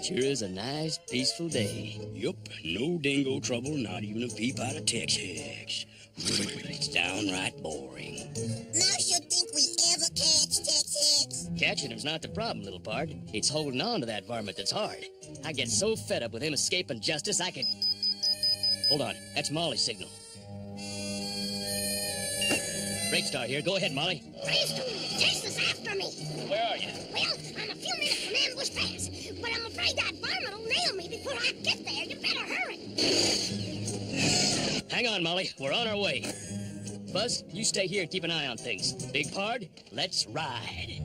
Sure is a nice, peaceful day. Yup, no dingo trouble, not even a peep out of Tex Hex. It's downright boring. Mouse, you think we ever catch Tex Hex? Catching him's not the problem, little pard. It's holding on to that varmint that's hard. I get so fed up with him escaping justice, I could... Hold on, that's Molly's signal. Bravestarr here. Go ahead, Molly. Bravestarr, Tex is after me. Where are you? Well, I'm a few minutes from Ambush Pass, but I'm afraid that varmint will nail me before I get there. You better hurry. Hang on, Molly. We're on our way. Buzz, you stay here and keep an eye on things. Big Pard, let's ride.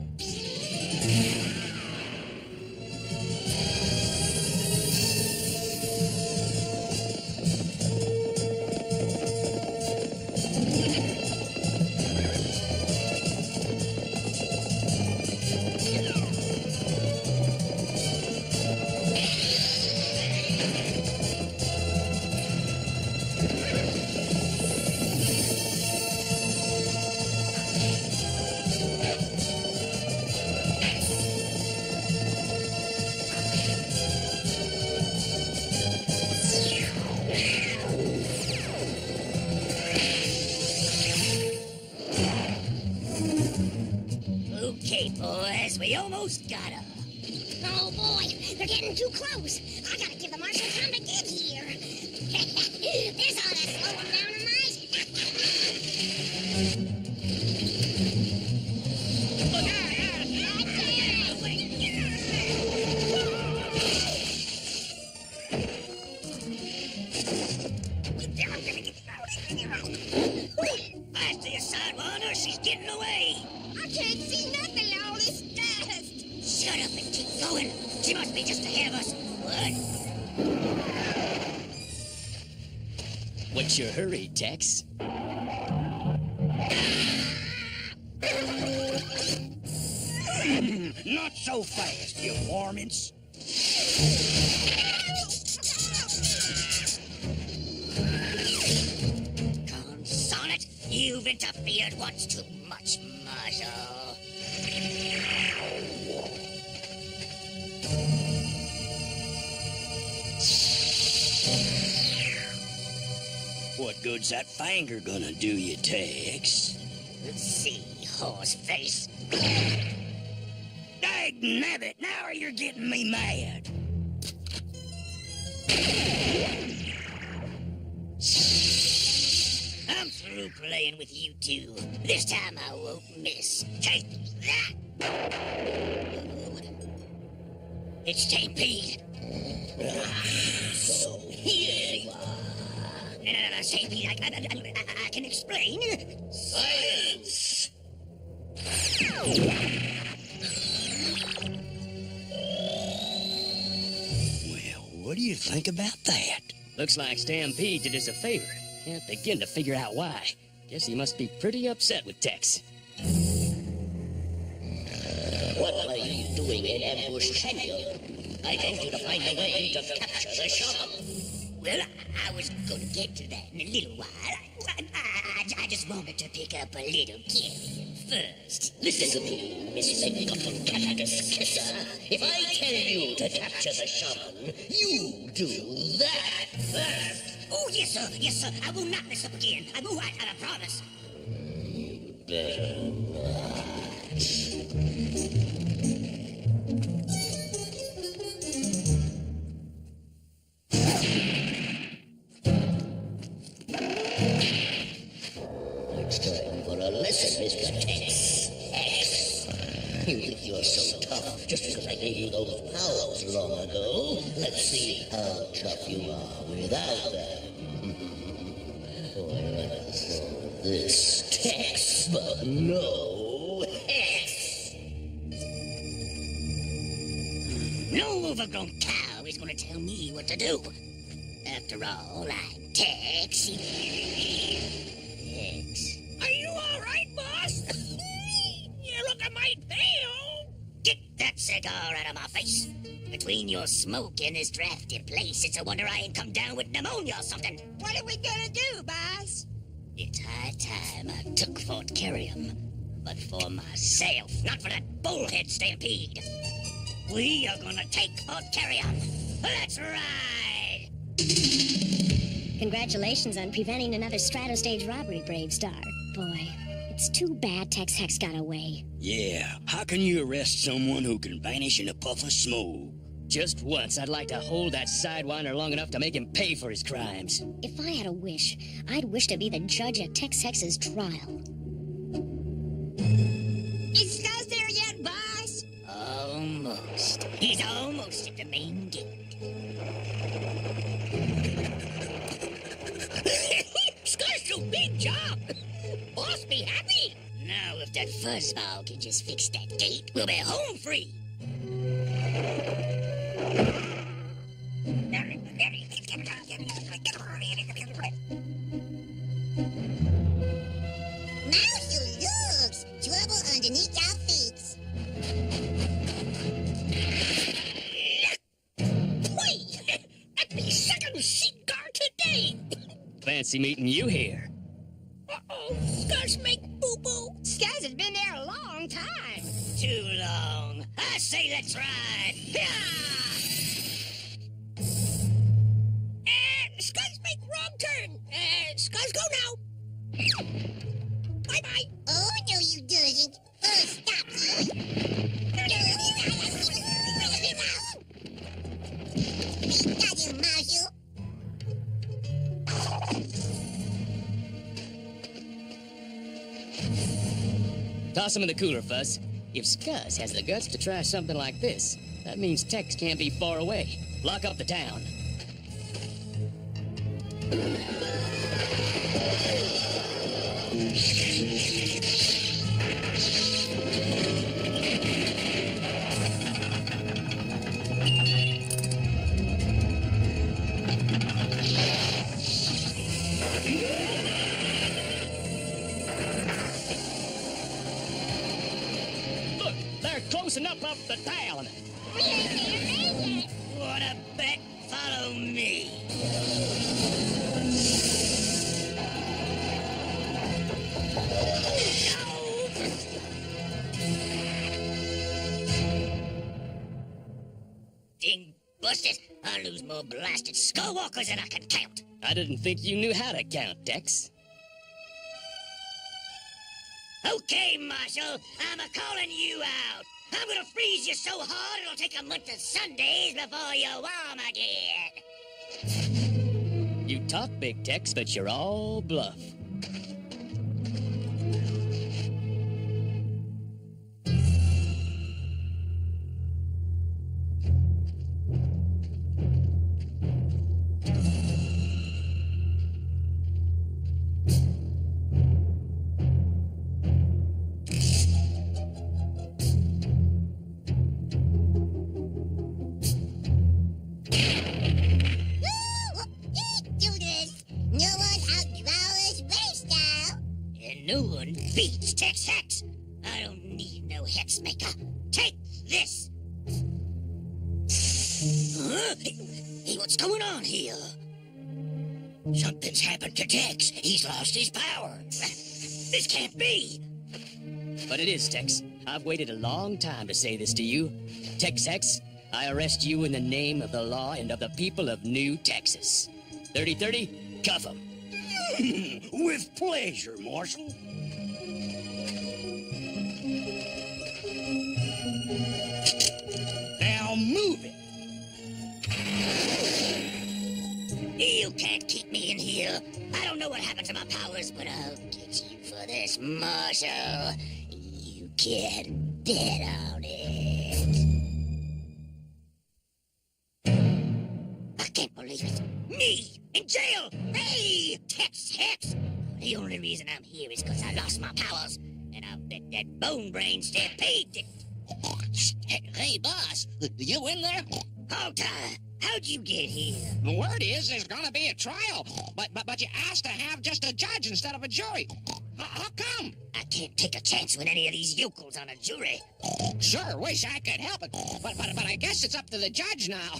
Okay, boys, we almost got her. Oh, boy, they're getting too close. I gotta give the marshal time to get here. This ought to slow them down a mite. Look out! I see a sidewinder. She's getting away. I can't see nothing in all this dust. Shut up and keep going. She must be just ahead of us. What? What's your hurry, Tex? Not so fast, you varmints. Sonnet, you've interfered once too much, Marshal. What good's that finger gonna do you, Tex? Let's see, horse face. Dag nabbit, now you're getting me mad. I'm through playing with you two. This time I won't miss. Take that! It's Stampede. So here you are. No, Stampede, I can explain. Silence! Well, what do you think about that? Looks like Stampede did us a favor. Can't begin to figure out why. Guess he must be pretty upset with Tex. What are you doing in Ambush Canyon? I told you to find a way to capture the shaman. Well, I was going to get to that in a little while. I just wanted to pick up a little carrion first. Listen to me, Miss McGuffin Cactus Kisser. If I tell you to capture the shaman, you do that first. Oh, yes, sir. Yes, sir. I will not mess up again. I will, I promise. You better not. It's time for a lesson, Mr. Tex. You think you're so tough just because I gave you those powers long ago? Let's see how tough you are without them. So this Tex But No Hex. No overgrown cow is going to tell me what to do. After all, I'm Tex. Are you all right, boss? You look a mite pale. Get that cigar out of my face. Between your smoke and this drafty place, it's a wonder I ain't come down with pneumonia or something. What are we gonna do, boss? It's high time I took Fort Carrium. But for myself, not for that bullhead Stampede. We are gonna take Alterium. Let's ride! Congratulations on preventing another strato-stage robbery, Bravestarr. Boy, it's too bad Tex Hex got away. Yeah, how can you arrest someone who can vanish in a puff of smoke? Just once, I'd like to hold that sidewinder long enough to make him pay for his crimes. If I had a wish, I'd wish to be the judge at Tex Hex's trial. Is Scuzz there yet, boss? Almost. He's almost at the main gate. Scuzz, do big job! Boss be happy! Now, if that fuzzball can just fix that gate, we'll be home free! Mouse, looks! Trouble underneath our feet. Wait! That's me second seat guard today! Fancy meeting you here. Uh-oh, Scuzz make boo-boo! Scuzz has been there a long time. Too long. I say let's ride! Scuzz make wrong turn! Scuzz go now! Bye-bye! Oh, no, you doesn't. Oh, stop. Got you, Marshall. Toss him in the cooler, Fuzz. If Scuzz has the guts to try something like this, that means Tex can't be far away. Lock up the town. Look, they're closing up the town. What a bet! Follow me! Ding busted! I lose more blasted skullwalkers than I can count! I didn't think you knew how to count, Tex. Okay, Marshal, I'm a-calling you out! I'm gonna freeze you so hard it'll take a month of Sundays before you're warm again! You talk big, Tex, but you're all bluff. No one beats Tex Hex. I don't need no hex maker. Take this. Huh? Hey, what's going on here? Something's happened to Tex. He's lost his power. This can't be. But it is, Tex. I've waited a long time to say this to you. Tex Hex, I arrest you in the name of the law and of the people of New Texas. 30-30, cuff 'em. With pleasure, Marshal. Now move it. You can't keep me in here. I don't know what happened to my powers, but I'll get you for this, Marshal. You can bet on it. I can't believe it. Me in jail! Hey, Tex Hex! The only reason I'm here is because I lost my powers, and I'll bet that bone brain stampede it. Hey, boss, you in there? Hold on. How'd you get here? The word is there's gonna be a trial, but you asked to have just a judge instead of a jury. How come? I can't take a chance with any of these yokels on a jury. Sure, wish I could help it, but I guess it's up to the judge now.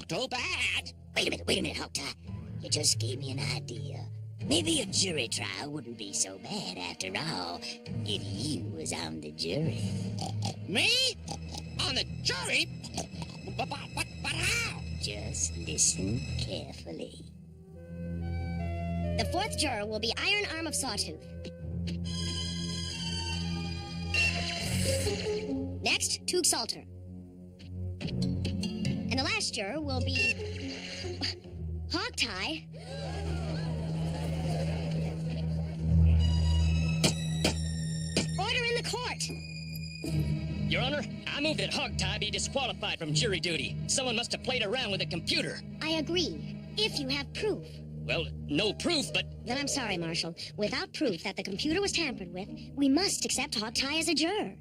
Too bad. Wait a minute, Hawkeye. You just gave me an idea. Maybe a jury trial wouldn't be so bad after all, if you was on the jury. Me? On the jury? But how? Just listen carefully. The fourth juror will be Iron Arm of Sawtooth. Next, Toog Salter. And the last juror will be Hogtie. Order in the court. Your Honor, I move that Hogtie be disqualified from jury duty. Someone must have played around with a computer. I agree, if you have proof. Well, no proof, but... Then I'm sorry, Marshal. Without proof that the computer was tampered with, we must accept Hogtie as a juror.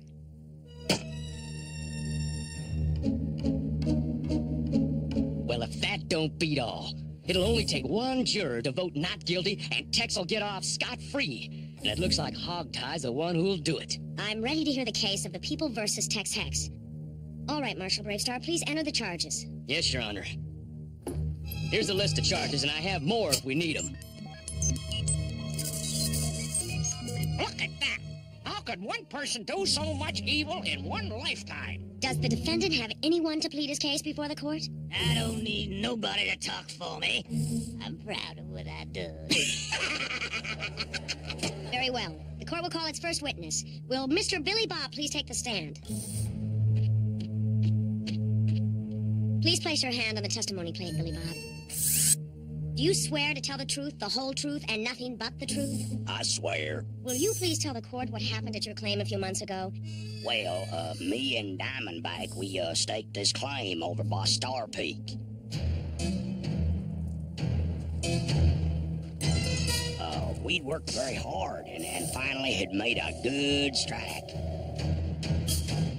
Well, if that don't beat all, it'll only take one juror to vote not guilty, and Tex will get off scot-free. And it looks like Hogtie's the one who'll do it. I'm ready to hear the case of the people versus Tex Hex. All right, Marshal Bravestarr, please enter the charges. Yes, Your Honor. Here's a list of charges, and I have more if we need them. Look at that. How could one person do so much evil in one lifetime? Does the defendant have anyone to plead his case before the court? I don't need nobody to talk for me. I'm proud of what I do. Very well. The court will call its first witness. Will Mr. Billy Bob please take the stand? Please place your hand on the testimony plate, Billy Bob. Do you swear to tell the truth, the whole truth, and nothing but the truth? I swear. Will you please tell the court what happened at your claim a few months ago? Well, me and Diamondback, we staked this claim over by Star Peak. We'd worked very hard and finally had made a good strike.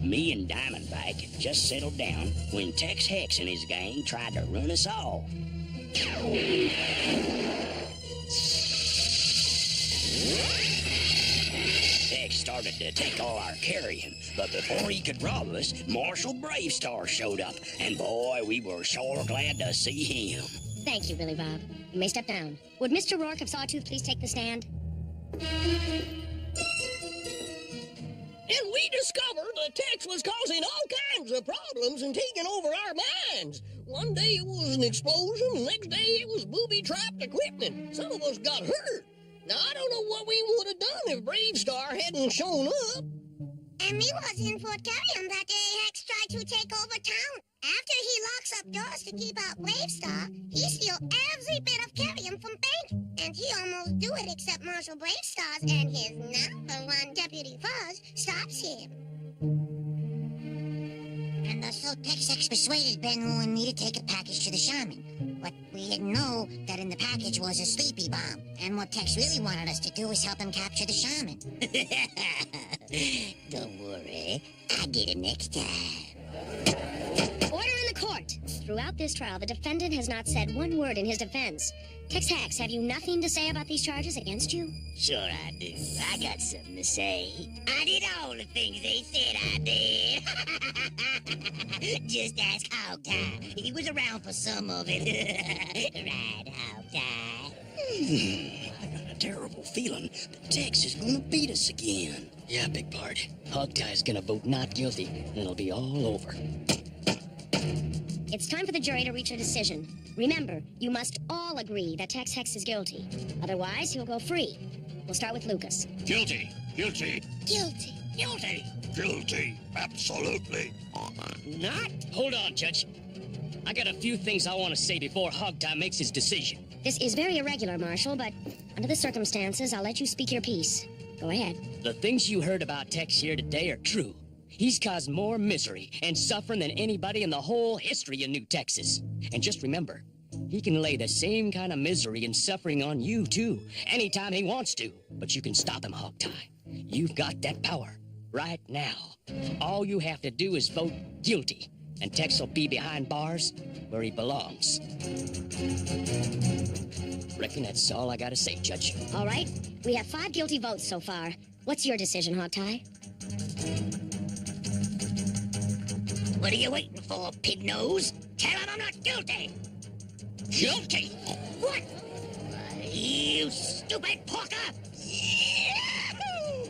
Me and Diamondback had just settled down when Tex Hex and his gang tried to run us off. Tex started to take all our carrion, but before he could rob us, Marshal Bravestarr showed up, and boy, we were sure glad to see him. Thank you, Billy Bob. You may step down. Would Mr. Rourke of Sawtooth please take the stand? And we discovered that Tex was causing all kinds of problems and taking over our minds. One day it was an explosion, the next day it was booby-trapped equipment. Some of us got hurt. Now, I don't know what we would have done if Bravestarr hadn't shown up. And we was in Fort Carrion that day Hex tried to take over town. After he locks up doors to keep out Bravestarr, he steal every bit of carrion from bank. And he almost do it except Marshal Bravestarr's and his #1 Deputy Fuzz stops him. And so Tex Hex persuaded Benwu and me to take a package to the shaman. But we didn't know that in the package was a sleepy bomb. And what Tex really wanted us to do was help him capture the shaman. Don't worry, I get it next time. Order in the court. Throughout this trial, the defendant has not said one word in his defense. Tex Hex, have you nothing to say about these charges against you? Sure I do. I got something to say. I did all the things they said I did. Just ask Hogtie. He was around for some of it. Right, Hogtie? I got a terrible feeling that Tex is gonna beat us again. Yeah, Big Part. Hogtie's gonna vote not guilty, and it'll be all over. It's time for the jury to reach a decision. Remember, you must all agree that Tex Hex is guilty. Otherwise, he'll go free. We'll start with Lucas. Guilty. Guilty. Guilty. Guilty. Guilty. Absolutely. Not? Hold on, Judge. I got a few things I want to say before Hogtie makes his decision. This is very irregular, Marshal, but under the circumstances, I'll let you speak your piece. Go ahead. The things you heard about Tex here today are true. He's caused more misery and suffering than anybody in the whole history of New Texas. And just remember, he can lay the same kind of misery and suffering on you, too, anytime he wants to. But you can stop him, Hogtie. You've got that power right now. All you have to do is vote guilty, and Tex will be behind bars where he belongs. Reckon that's all I gotta say, Judge. All right. We have 5 guilty votes so far. What's your decision, Hogtie? What are you waiting for, pig nose? Tell him I'm not guilty. Guilty? What? Why, you stupid porker! Yahoo!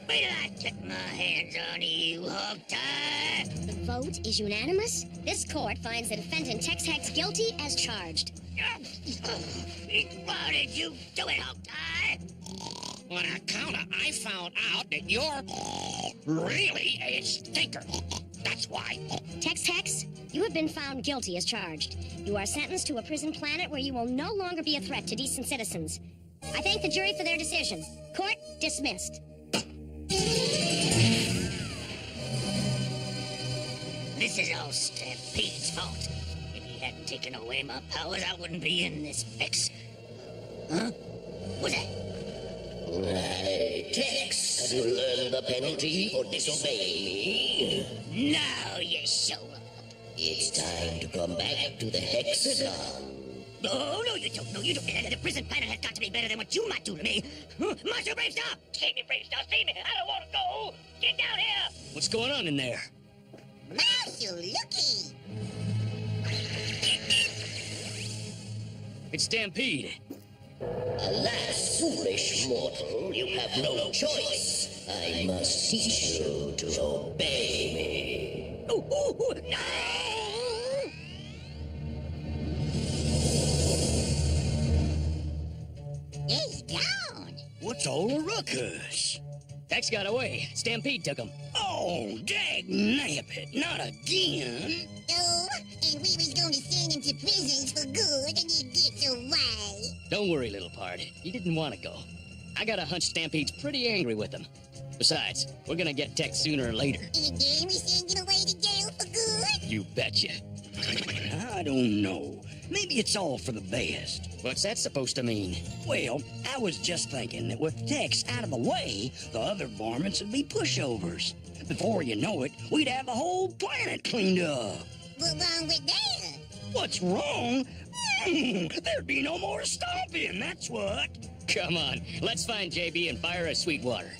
Wait till I get my hands on you, Hogtie! The vote is unanimous. This court finds the defendant Tex Hex guilty as charged. Why did you do it, Hogtie? On account of I found out that you're really a stinker. That's why. Tex Hex, you have been found guilty as charged. You are sentenced to a prison planet where you will no longer be a threat to decent citizens. I thank the jury for their decision. Court dismissed. This is all Stampede's fault. If he hadn't taken away my powers, I wouldn't be in this fix. Huh? What's that? Tex, have you learned the penalty for disobeying me? Now you show up. It's time to come back to the hexagon. No, you don't. No, you don't. The prison planet has got to be better than what you might do to me. Master Bravestarr! Save me, Bravestarr, save me! I don't want to go! Get down here! What's going on in there? Marshal, looky! It's Stampede. Alas, foolish mortal, you have no choice. I must teach you to obey me. No! He's gone. What's all the ruckus? Tex got away. Stampede took him. Oh, dag nabbit, not again. Oh, and we was going to send him to prisons for good, and he gets away. Don't worry, little pard. He didn't want to go. I got a hunch Stampede's pretty angry with him. Besides, we're gonna get Tex sooner or later. And again we send him away to jail for good? You betcha. I don't know. Maybe it's all for the best. What's that supposed to mean? Well, I was just thinking that with Tex out of the way, the other varmints would be pushovers. Before you know it, we'd have the whole planet cleaned up. What's wrong with that? What's wrong? There'd be no more stomping, that's what. Come on, let's find JB and fire a Sweetwater.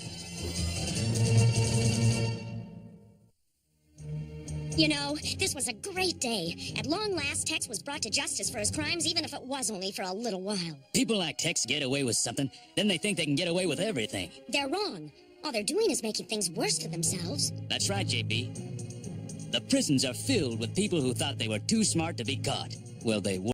You know, this was a great day. At long last, Tex was brought to justice for his crimes, even if it was only for a little while. People like Tex get away with something, then they think they can get away with everything. They're wrong. All they're doing is making things worse for themselves. That's right, JB. The prisons are filled with people who thought they were too smart to be caught. Well, they were.